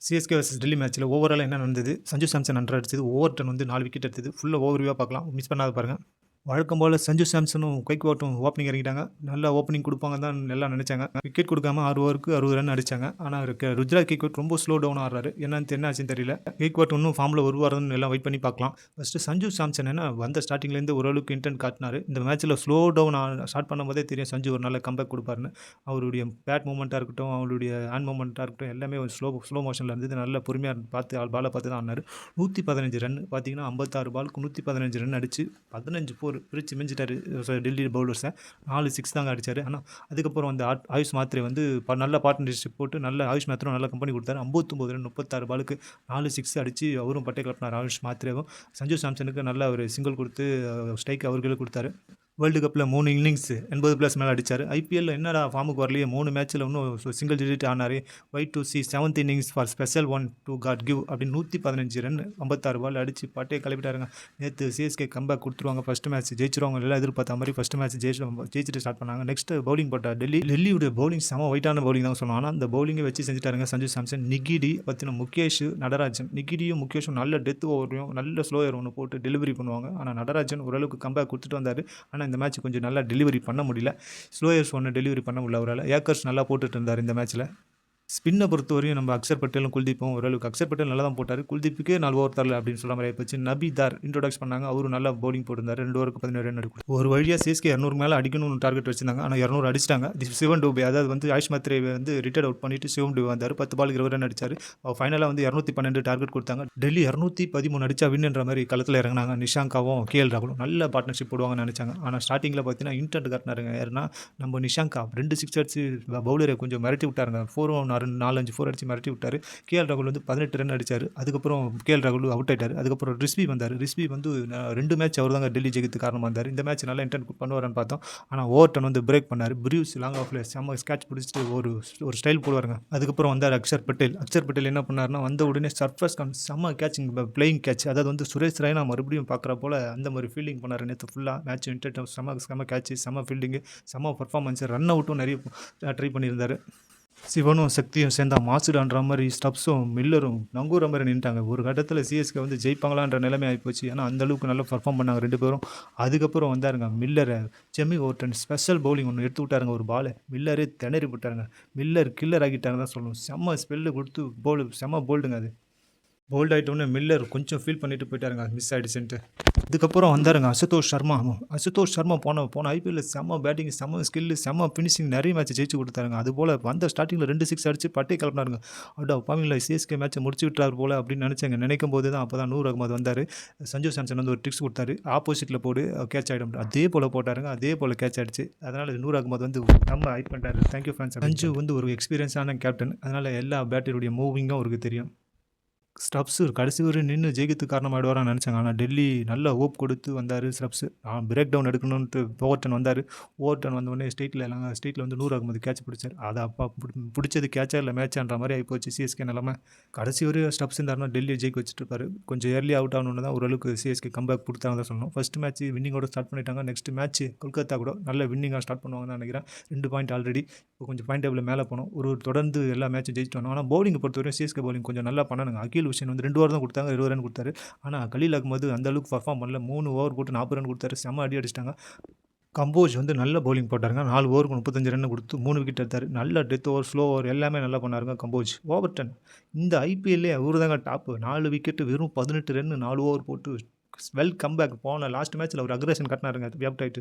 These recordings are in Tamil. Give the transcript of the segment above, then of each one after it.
சிஎஸ்கே வர்சஸ் டெல்லி மேட்ச்சில் ஓவரால் என்ன நடந்தது? சஞ்சு சாம்சன் 100 அடிச்சது, ஓவர் டர்ன் வந்து 4 விக்கெட் எடுத்தது. ஃபுல்லா ஓவர்வியூவா பார்க்கலாம். மிஸ் பண்ணாத பாருங்க. வழக்கம் போல சஞ்சு சாம்சனும் குவைக்வாட்டும் ஓப்பனிங் இறங்கிட்டாங்க. நல்லா ஓப்பனிங் கொடுப்பாங்கன்னு தான் எல்லாம் நினைச்சாங்க. விக்கெட் கொடுக்காம 6 ஓவருக்கு 60 ரன் அடிச்சாங்க. ஆனால் ருத்ராஜ் கெய்க்வாட் ரொம்ப ஸ்லோ டவுன் ஆடுறாரு. என்ன ஆச்சுன்னு தெரியல. கெய்க்வாட் இன்னும் ஃபார்மில் வருவாருன்னு எல்லாம் வெயிட் பண்ணி பார்க்கலாம். ஃபஸ்ட்டு சஞ்சு சாம்சன் என்ன வந்த ஸ்டார்டிங்லேருந்து ஓரளவுக்கு இன்டென்ட் காட்டினாரு. இந்த மேட்ச்சில் ஸ்லோ டவுன் ஸ்டார்ட் பண்ணும்போதே தெரியும் சஞ்சு ஒரு நல்ல கம்பேக் கொடுப்பாருன்னு. அவருடைய பேட் மூமெண்ட்டாக இருக்கட்டும், அவருடைய ஹேண்ட் மூமெண்ட்டாக இருக்கட்டும், எல்லாமே ஒரு ஸ்லோ மோஷனில் இருந்தது. நல்ல பொறுமையாக பார்த்து பாலை பார்த்து தான் ஆடினார். 115 ரன் பார்த்தீங்கன்னா 56 பாலுக்கு 115 ரன் அடிச்சு 15 4 பிரித்து மிஞ்சிட்டாரு டெல்லி பவுலர்ஸை. 4 6 தாங்க அடித்தார். ஆனால் அதுக்கப்புறம் வந்து ஆயுஷ் மாத்ரே வந்து நல்ல பார்ட்னர்ஷிப் போட்டு நல்ல ஆயுஷ் மாத்ரே நல்ல கம்பெனி கொடுத்தாரு. 59 ரன் 36 பாலுக்கு 4 6 அடித்து அவரும் பட்டை கிளப்பினார். ஆயுஷ் மாத்ரேவும் சஞ்சு சாம்சனுக்கு நல்ல ஒரு சிங்கிள் கொடுத்து ஸ்ட்ரைக் அவர்களுக்கு கொடுத்தாரு. வேர்ல்டு கப்பில் 3 இன்னிங்ஸ் 80+ மேலே அடித்தார். ஐபிஎல்லில் என்னடா ஃபார்முக்கு வரலையே, 3 மேட்ச்சில் இன்னும் சிங்கிள் டிஜிட் ஆனார். ஒயிட் டு சி 7th innings for special one to god give அப்படின்னு 115 ரன் 56 பால் அடித்து பாட்டே கிளப்பிட்டாருங்க. நேற்று சிஎஸ்கே கம்பேக் கொடுத்துருவாங்க. ஃபஸ்ட் மேட்ச் ஜெயிச்சிருவாங்க, எல்லாம் எதிர்பார்த்த மாதிரி ஃபஸ்ட் மேட்ச் ஜெயிச்சுட்டு ஸ்டார்ட் பண்ணாங்க. நெக்ஸ்ட் பவுலிங் போட்டார் டெல்லியோட பவுலிங் செம ஒயிட்டான பவுலிங் தான் சொல்லணும். ஆனால் அந்த பவுலிங்கை வச்சு செஞ்சுட்டாருங்க சஞ்சு சாம்சன். நிகிடி பற்றின முகேஷ் நடராஜன், நிகிடியும் முகேஷும் நல்ல டெத் ஓவரையும் நல்ல ஸ்லோயர் ஒன்று போட்டு டெலிவரி பண்ணுவாங்க. ஆனால் நடராஜன் ஓரளவுக்கு கம்பேக் கொடுத்துட்டு வந்தார். ஆனால் இந்த மேட்ச் கொஞ்சம் நல்லா டெலிவரி பண்ண முடியல. ஸ்லோயர்ஸ் ஒன்று டெலிவரி பண்ண முடியல அவரால். ஏக்கர்ஸ் நல்லா போட்டுட்டு இருந்தார் இந்த மேட்ச்சில். ஸ்பின்னை பொறுத்தவரையும் நம்ம அக்ஷர் பட்டேலும் குல்தீப்பும் ஓரளவுக்கு. அக்ஷர் பட்டேல் நல்லா தான் போட்டார். குல்தீப்புக்கே 4 ஓவர் தரல அப்படின்னு சொல்ல மாதிரி ஆயிடுச்சு. நபிதார் இன்ட்ரோடக்ஸ் பண்ணாங்க. அவரும் நல்லா பவுலிங் போட்டிருந்தார். 2 ஓவருக்கு 17 ரன் அடிக்கும். ஒரு வழியாக சிஎஸ்கே 200 மேலே அடிக்கணும்னு டார்கெட் வச்சிருந்தாங்க. ஆனால் 200 அடிச்சிட்டாங்க. சிவன் டூபே, அதாவது வந்து ஆயுஷ் மாத்ரே வந்து ரிட்டையர்ட் அவுட் பண்ணிட்டு சிவன் டூபே வந்தார். 10 பாலுக்கு 20 ரன் அடிச்சார். ஃபைனலாக வந்து 212 டார்கெட் கொடுத்தாங்க. டெல்லி 213 அடிச்சா வின்ன்ற மாதிரி களத்தில் இறங்கினாங்க. நிஷாங்காவும் கேஎல் ராகுலும் நல்ல பார்ட்னர்ஷிப் போடுவாங்கன்னு நினச்சாங்க. ஆனால் ஸ்டார்டிங்கில் பார்த்தீங்கன்னா இன்டென்ட் காட்டினாருங்க. யாருன்னா நம்ம நிஷாங்கா 2 6 அடிச்சு பவுலரை கொஞ்சம் மிரட்டி விட்டாருங்க. 4-5 4 அடிச்சு மிரட்டி விட்டார். கேஎல் ராகுல் வந்து 18 ரன் அடித்தார். அதுக்கப்புறம் கேஎல் ராகுல் அவுட் ஆயிட்டார். அதுக்கப்புறம் ரிஸ்வி வந்தார். ரிஸ்வி வந்து 2 மேட்ச் அவர் தாங்க டெல்லி ஜெயிக்கிறதுக்கு காரணமாக இருந்தார். இந்த மேட்ச் நல்லா இன்டென்ட் பண்ணுவார்னு பார்த்தோம். ஆனால் ஓவர் டர்ன் வந்து பிரேக் பண்ணார். ப்ரூஸ் லாங் ஆஃப்ல செம்ம ஸ்கேட்ச் பிடிச்சிட்டு ஒரு ஸ்டைல் போடுவாருங்க. அதுக்கப்புறம் வந்தார் அக்ஷர் பட்டேல். அக்ஷர் பட்டேல் என்ன பண்ணார்னா வந்த உடனே சர்ஃபஸ் கான் செம்ம கேட்சிங் பிளேயிங் கேட்ச், அதாவது வந்து சுரேஷ் ரெய்னா மறுபடியும் பார்க்குற போல் அந்த மாதிரி ஃபீல்டிங் பண்ணார். நேற்று ஃபுல்லாக மேட்ச் இன்டென்ட் செம்ம கேட்ச், செம்ம ஃபீல்டிங்கு, செம்ம பர்ஃபார்மன்ஸ். ரன் அவுட்டும் நிறைய ட்ரை பண்ணியிருந்தார். சிவனும் சக்தியும் சேர்ந்தா மாசுடான்ற மாதிரி ஸ்டப்ஸும் மில்லரும் நங்கூர மாதிரி நின்ட்டாங்க. ஒரு கட்டத்தில் சிஎஸ்கே வந்து ஜெயிப்பாங்களான்ற நிலைமை ஆகிப்போச்சு. ஏன்னா அந்தளவுக்கு நல்லா பர்ஃபார்ம் பண்ணாங்க 2 பேரும். அதுக்கப்புறம் வந்தாருங்க மில்லரை, ஜெமி ஓவர்டன் ஸ்பெஷல் பவுலிங் ஒன்று எடுத்து விட்டாருங்க. ஒரு பாலை மில்லரே திணறி விட்டாருங்க. மில்லர் கில்லர் ஆகிட்டாங்க தான் சொல்லணும். செம்ம ஸ்பெல்லு கொடுத்து செம்ம போல்டுங்க. அது போல்ட் ஆகிட்டோன்னே மில்லர் கொஞ்சம் ஃபீல் பண்ணிட்டு போயிட்டாருங்க, மிஸ் ஆகிடுச்சுன்ட்டு. இதுக்கப்புறம் வந்தாருங்க அசுதோஷ் சர்மா. அசுதோஷ் சர்மா போன ஐபிஎல்லில் செம்ம பேட்டிங், செம்ம ஸ்கில்லு, செம்ம ஃபினிஷிங், நிறைய மேட்ச் ஜெயிச்சு கொடுத்தாருங்க. அதுபோல் வந்த ஸ்டார்டிங்கில் 2 6 அடிச்சு பட்டே கிளப்பினாருங்க. பாவீங்களா சிஎஸ்கே மேட்ச்சை முடிச்சு விட்டார் போல் அப்படின்னு நினைக்கும் போது தான் அப்போ தான் நூர் அகமது வந்தார். சஞ்சு சாம்சன் வந்து ஒரு ட்ரிக்ஸ் கொடுத்தாரு. ஆப்போசிட்டில் போடு கேட்ச் ஆகிடும், அதே போல் போட்டாருங்க. அதே போல் கேட்ச் ஆகிடுச்சு. அதனால் நூர் அகமது வந்து நம்ம ஹைட் பண்ணிட்டாரு. Thank you friends. சஞ்சு வந்து ஒரு எக்ஸ்பீரியன்ஸான கேப்டன். அதனால் எல்லா பேட்டருடைய மூவிங்கும் அவருக்கு தெரியும். ஸ்டப்ஸு கடைசி வரை நின்று ஜெயிக்கிறதுக்கு காரணமாகிடுவாரான்னு நினச்சாங்க. ஆனால் டெல்லி நல்ல ஹோப் கொடுத்து வந்தார். ஸ்டப்ஸு பிரேக் டவுன் எடுக்கணுன்ட்டு ஓவர் வந்தார். ஓவர் வந்தோடனே ஸ்ட்ரெயிட்டில் வந்து நூர் அகமது கேட்ச் பிடிச்சார். அதை அப்பா பிடிச்சது கேட்சா இல்லை மேட்சான்ற மாதிரி ஆகிப்போச்சு சிஎஸ்கே நிலமை. கடைசி வரை ஸ்டப்ஸ் இருந்தாருன்னா டெல்லியை ஜெயிக்க வச்சுட்டு இருப்பார். கொஞ்சம் ஏர்லி அவுட் ஆகணுன்னு தான் ஓரளவுக்கு சிஎஸ்கே கம்பேக் கொடுத்தாங்க தான் சொல்லணும். ஃபஸ்ட் மேட்ச் வின்னிங்கோட ஸ்டார்ட் பண்ணிட்டாங்க. நெக்ஸ்ட் மேட்ச் கொல்கத்தா கூட நல்ல வின்னிங்காக ஸ்டார்ட் பண்ணுவாங்கன்னு நினைக்கிறேன். 2 பாயிண்ட் ஆல்ரெடி. இப்போ கொஞ்சம் பாயிண்ட் டேபிள் மேலே போனோம். தொடர்ந்து எல்லா மேட்சும் ஜெயிச்சுட்டு வந்தோம். ஆனால் பவுலிங்கை பொறுத்தவரைக்கும் சிஎஸ்கே பவுலிங் கொஞ்சம் நல்லா பண்ணணுங்க. அகில் ஹுசேன் வந்து 2 ஓவர் தான் கொடுத்தாங்க, 20 ரன் கொடுத்தாரு. ஆனால் கலீல் அகமது அந்த அளவுக்கு பர்ஃபார்ம் பண்ணல. 3 ஓவர் போட்டு 40 ரன் கொடுத்தாரு. செம்ம அடி அடிச்சிட்டாங்க. கம்போஜ் வந்து நல்ல பவுலிங் போட்டாருங்க. 4 ஓவருக்கு 35 ரன் கொடுத்து 3 விக்கெட் எடுத்தார். நல்ல டெத் ஓவர், ஸ்லோ ஓவர் எல்லாமே நல்லா பண்ணாருங்க கம்போஜ். ஓவர்டன் இந்த ஐபிஎல்லே அவரு தாங்க டாப்பு. 4 விக்கெட்டு வெறும் 18 ரன் 4 ஓவர் போட்டு வெல் கம்பேக். போன லாஸ்ட் மேட்ச்சில் ஒரு அக்ரேஷன் கட்டினாருங்க வியாப்ட் ஆகிட்டு.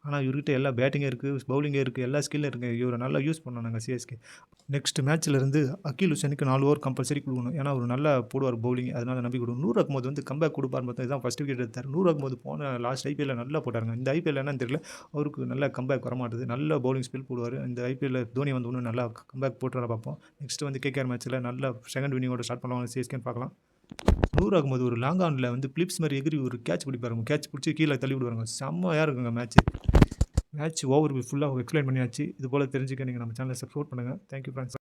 ஆனால் இவர்கிட்ட எல்லா பேட்டிங்கே இருக்குது, பவுலிங்கே இருக்குது, எல்லா ஸ்கில்லும் இருக்குது. இவரை நல்லா யூஸ் பண்ணாங்க சிஎஸ்கே. நெக்ஸ்ட் மேட்ச்சிலேருந்து அகில் ஹுசேனுக்கு 4 ஓவர் கம்பல்சரி கொடுக்கணும். ஏன்னா அவர் நல்லா போடுவார் பவுலிங், அதனால் நம்பி கொடுக்கணும். நூர் அகமது வந்து கம்பேக் கொடுப்பார் பார்த்தா இதுதான் ஃபஸ்ட் விக்கெட் எடுத்தார். நூர் அகமது போன லாஸ்ட் ஐபிஎல்லில் நல்லா போட்டாருங்க. இந்த ஐபிஎல் என்னன்னு தெரியல, அவருக்கு நல்ல கம்பேக் வரமாட்டுது. நல்ல பவுலிங் ஸ்பில் போடுவார். இந்த ஐபிஎல்லில் தோனி வந்து ஒன்றும் நல்லா கம்பேக் போட்டு வர பார்ப்போம். நெக்ஸ்ட் வந்து கேகேஆர் மேட்ச்சில் நல்ல செகண்ட் வின்னிங்கோட ஸ்டார்ட் பண்ணுவாங்க சிஎஸ்கேன்னு பார்க்கலாம். நூர் அகமது ஒரு லாங் ஆனில் வந்து பிளிப்ஸ் மாதிரி எகிரி ஒரு கேட்ச் பிடிப்பாருங்க. கேட்ச் பிடிச்சி கீழே தள்ளி விடுவாருங்க. செம்மையாக இருக்குங்க மேட்ச் ஓவர் ஃபுல்லாக எக்ஸ்பிளைன் பண்ணியாச்சு. இது போல் தெரிஞ்சுக்க நீங்கள் நம்ம சேனலை சப்ஸ்கிரைப் பண்ணுங்கள். Thank you friends.